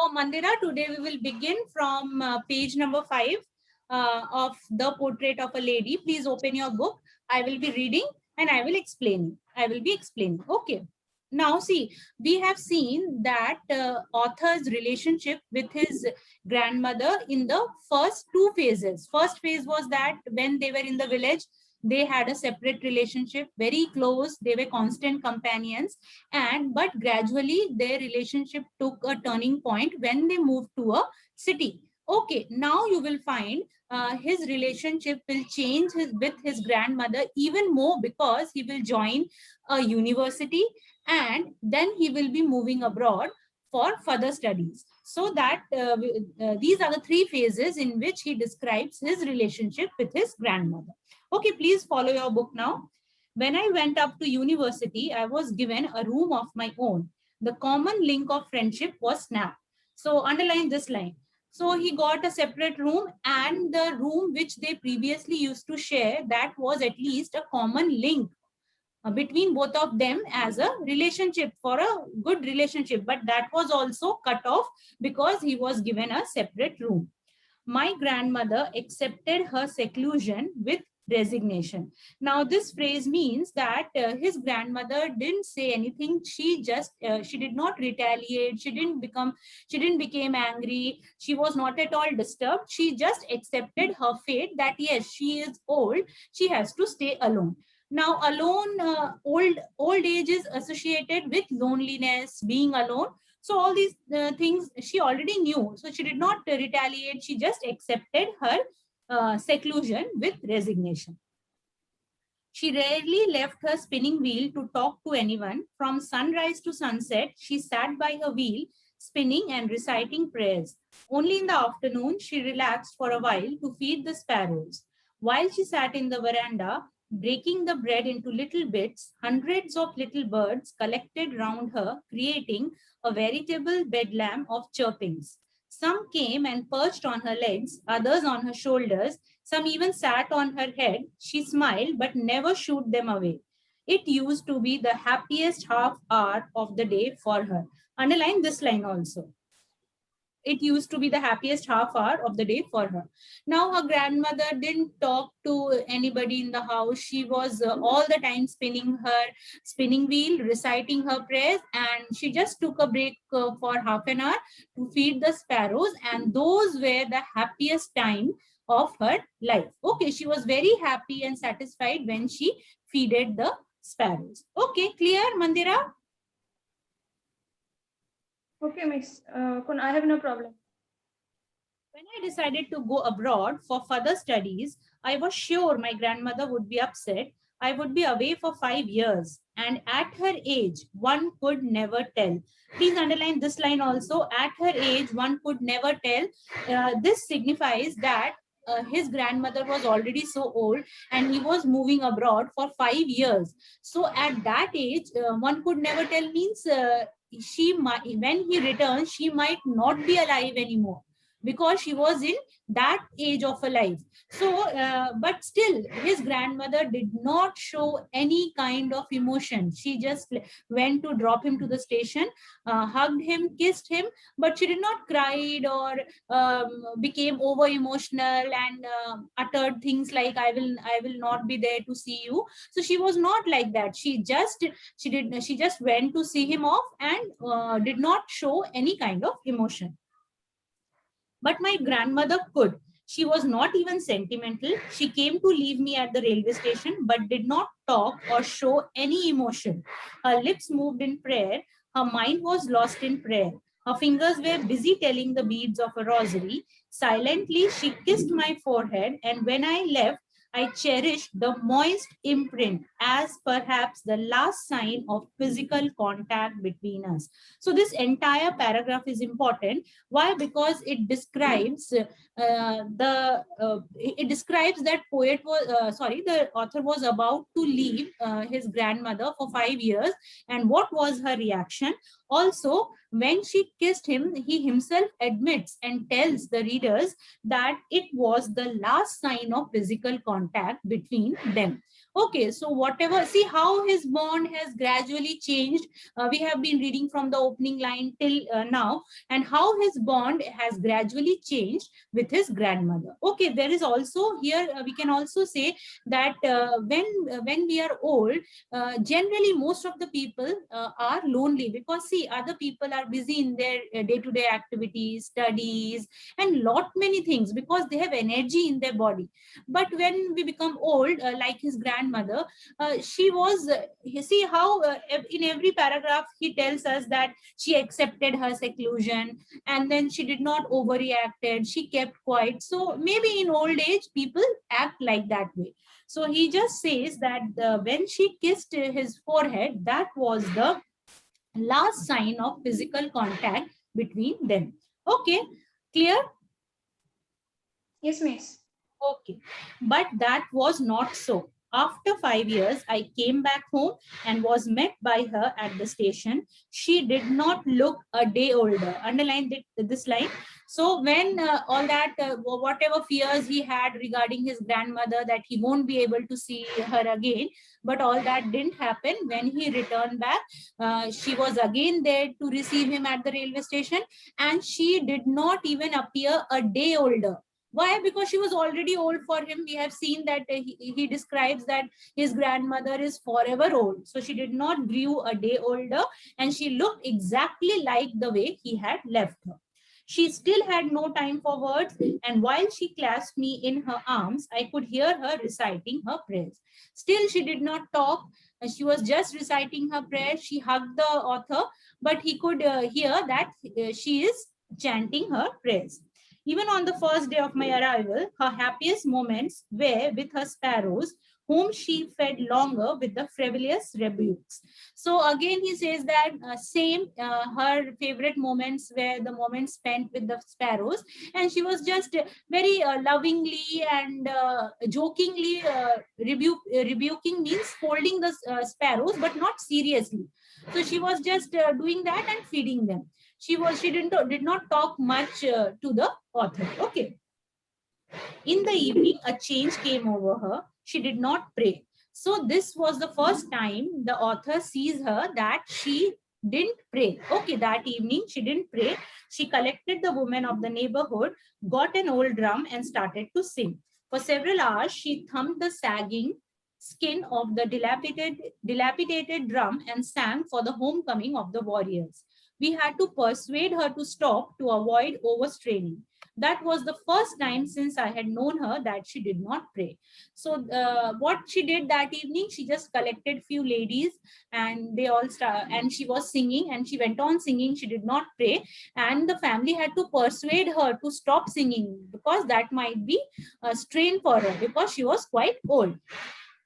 So Mandira, today we will begin from page number 5 of The Portrait of a Lady. Please open your book. I will be reading and I will explain. I will be explaining. Okay. Now see, we have seen that author's relationship with his grandmother in the first two phases. First phase was that when they were in the village, they had a separate relationship, very close. They were constant companions, and but gradually their relationship took a turning point when they moved to a city. Okay, now you will find his relationship will change with his grandmother even more, because he will join a university and then he will be moving abroad for further studies. So that these are the three phases in which he describes his relationship with his grandmother. Okay, please follow your book now. When I went up to university, I was given a room of my own. The common link of friendship was snapped. So underline this line. So he got a separate room, and the room which they previously used to share, that was at least a common link between both of them as a relationship, for a good relationship. But that was also cut off because he was given a separate room. My grandmother accepted her seclusion with resignation. Now this phrase means that his grandmother didn't say anything. She just she did not retaliate. She didn't become angry. She was not at all disturbed. She just accepted her fate, that yes, she is old, she has to stay alone. Now alone, old age is associated with loneliness, being alone. So all these things she already knew. So she did not retaliate. She just accepted her seclusion with resignation. She rarely left her spinning wheel to talk to anyone. From sunrise to sunset, she sat by her wheel, spinning and reciting prayers. Only in the afternoon, she relaxed for a while to feed the sparrows. While she sat in the veranda, breaking the bread into little bits, hundreds of little birds collected round her, creating a veritable bedlam of chirpings. Some came and perched on her legs, others on her shoulders, some even sat on her head. She smiled but never shooed them away. It used to be the happiest half hour of the day for her. Underline this line also. It used to be the happiest half hour of the day for her. Now her grandmother didn't talk to anybody in the house. She was all the time spinning her spinning wheel, reciting her prayers, and she just took a break for half an hour to feed the sparrows, and those were the happiest time of her life. Okay, she was very happy and satisfied when she feeded the sparrows. Okay, clear, Mandira? Okay, Miss. I have no problem. When I decided to go abroad for further studies, I was sure my grandmother would be upset. I would be away for 5 years. And at her age, one could never tell. Please underline this line also. At her age, one could never tell. This signifies that his grandmother was already so old and he was moving abroad for 5 years. So at that age, one could never tell means she might, when he returns, she might not be alive anymore, because she was in that age of her life. So but still his grandmother did not show any kind of emotion. She just went to drop him to the station, hugged him, kissed him, but she did not cried or became over emotional and uttered things like I will not be there to see you. So she was not like that. She just went to see him off and did not show any kind of emotion. But my grandmother could. She was not even sentimental. She came to leave me at the railway station, but did not talk or show any emotion. Her lips moved in prayer. Her mind was lost in prayer. Her fingers were busy telling the beads of a rosary. Silently, she kissed my forehead, and when I left, I cherished the moist imprint as perhaps the last sign of physical contact between us. So, this entire paragraph is important. Why? Because it describes that the author was about to leave his grandmother for 5 years, and what was her reaction. Also, when she kissed him, he himself admits and tells the readers that it was the last sign of physical contact between them. Okay, so whatever, see how his bond has gradually changed. We have been reading from the opening line till now, and how his bond has gradually changed with his grandmother. Okay, there is also here, we can also say that when we are old, generally most of the people are lonely, because see, other people are busy in their day-to-day activities, studies, and lot many things, because they have energy in their body. But when we become old, like his grandmother, she was, you see how in every paragraph he tells us that she accepted her seclusion, and then she did not overreacted, she kept quiet. So maybe in old age people act like that way. So he just says that when she kissed his forehead, that was the last sign of physical contact between them. Okay, clear? Yes, miss. Okay, but that was not so. After 5 years, I came back home and was met by her at the station. She did not look a day older. Underline this line. So when all that, whatever fears he had regarding his grandmother, that he won't be able to see her again, but all that didn't happen. When he returned back, she was again there to receive him at the railway station, and she did not even appear a day older. Why? Because she was already old for him. We have seen that he describes that his grandmother is forever old. So she did not grew a day older, and she looked exactly like the way he had left her. She still had no time for words, and while she clasped me in her arms, I could hear her reciting her prayers. Still, she did not talk. She was just reciting her prayers. She hugged the author, but he could hear that she is chanting her prayers. Even on the first day of my arrival, her happiest moments were with her sparrows, whom she fed longer with the frivolous rebukes. So again, he says that her favorite moments were the moments spent with the sparrows, and she was just very lovingly and jokingly rebuking means scolding the sparrows, but not seriously. So she was just doing that and feeding them. She did not talk much to the author. Okay. In the evening, a change came over her. She did not pray. So this was the first time the author sees her that she didn't pray. Okay, that evening she didn't pray. She collected the women of the neighborhood, got an old drum, and started to sing. For several hours, she thumped the sagging skin of the dilapidated drum and sang for the homecoming of the warriors. We had to persuade her to stop to avoid overstraining. That was the first time since I had known her that she did not pray. So what she did that evening, she just collected few ladies, and they all and she was singing, and she went on singing. She did not pray, and the family had to persuade her to stop singing, because that might be a strain for her, because she was quite old.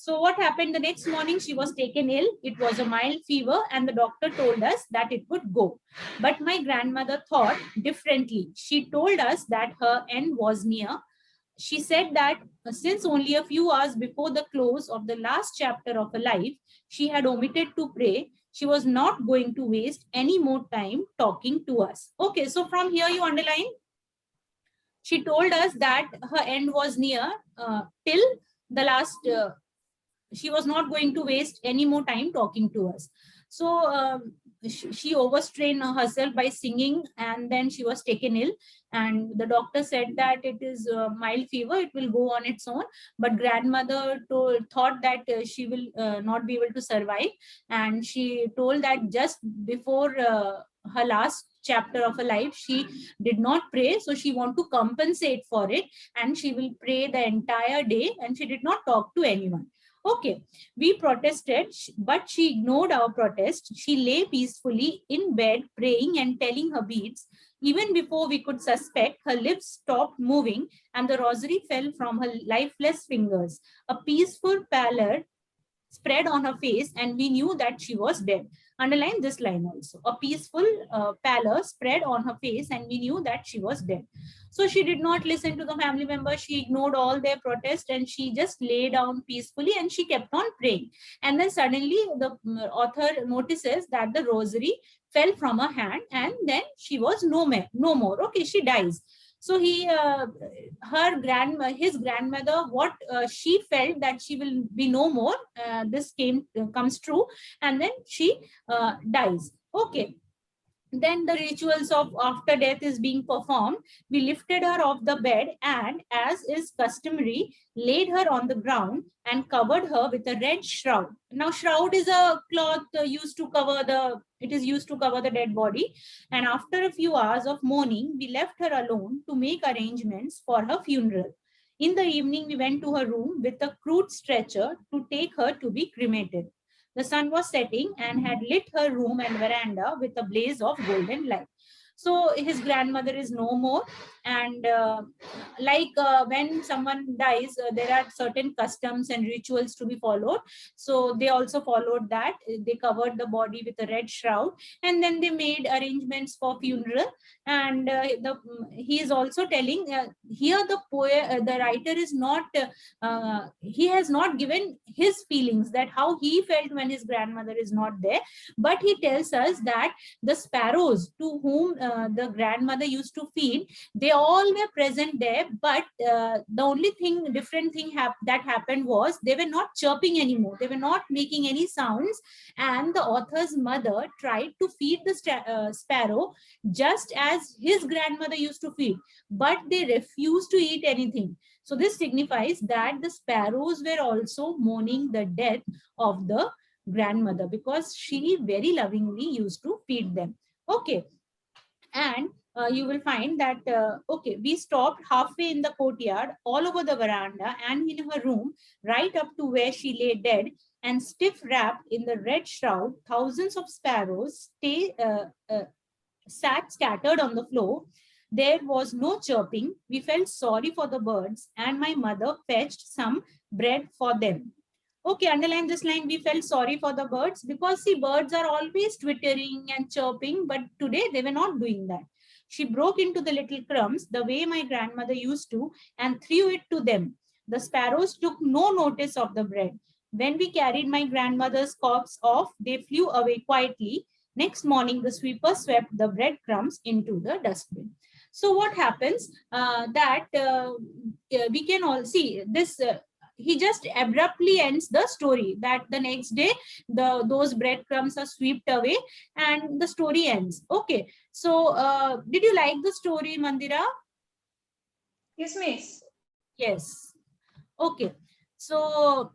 So what happened the next morning? She was taken ill. It was a mild fever, and the doctor told us that it would go. But my grandmother thought differently. She told us that her end was near. She said that since only a few hours before the close of the last chapter of her life, she had omitted to pray, she was not going to waste any more time talking to us. Okay, so from here you underline. She told us that her end was near till the last she was not going to waste any more time talking to us. So she overstrained herself by singing, and then she was taken ill, and the doctor said that it is mild fever, it will go on its own. But grandmother thought that she will not be able to survive, and she told that just before her last chapter of her life, she did not pray, so she want to compensate for it, and she will pray the entire day, and she did not talk to anyone. Okay, we protested, but she ignored our protest. She lay peacefully in bed, praying and telling her beads. Even before we could suspect, her lips stopped moving, and the rosary fell from her lifeless fingers. A peaceful pallor spread on her face, and we knew that she was dead. Underline this line also. A peaceful pallor spread on her face, and we knew that she was dead. So she did not listen to the family members. She ignored all their protest, and she just lay down peacefully, and she kept on praying. And then suddenly the author notices that the rosary fell from her hand, and then she was no more. Okay, she dies. So his grandmother, what she felt that she will be no more. This comes true, and then she dies. Okay. Then the rituals of after death is being performed. We lifted her off the bed and, as is customary, laid her on the ground and covered her with a red shroud. Now, shroud is a cloth used to cover it is used to cover the dead body. And after a few hours of mourning, we left her alone to make arrangements for her funeral. In the evening, we went to her room with a crude stretcher to take her to be cremated. The sun was setting and had lit her room and veranda with a blaze of golden light. So his grandmother is no more, and when someone dies, there are certain customs and rituals to be followed. So they also followed that. They covered the body with a red shroud, and then they made arrangements for funeral. And he is also telling here the writer is not he has not given his feelings, that how he felt when his grandmother is not there, but he tells us that the sparrows to whom the grandmother used to feed, they all were present there, but the only different thing that happened was they were not chirping anymore, they were not making any sounds, and the author's mother tried to feed the sparrow just as his grandmother used to feed, but they refused to eat anything. So this signifies that the sparrows were also mourning the death of the grandmother, because she very lovingly used to feed them. Okay. And you will find that, okay, we stopped halfway in the courtyard, all over the veranda, and in her room, right up to where she lay dead, and stiff wrapped in the red shroud, thousands of sparrows sat scattered on the floor. There was no chirping. We felt sorry for the birds, and my mother fetched some bread for them. Okay, underline this line. We felt sorry for the birds, because see, birds are always twittering and chirping, but today they were not doing that. She broke into the little crumbs the way my grandmother used to and threw it to them. The sparrows took no notice of the bread. When we carried my grandmother's corpse off, they flew away quietly. Next morning, the sweeper swept the breadcrumbs into the dustbin. So what happens we can all see this. He just abruptly ends the story that the next day those breadcrumbs are swept away and the story ends. Okay, so did you like the story, Mandira? Yes, miss. Yes. Okay, so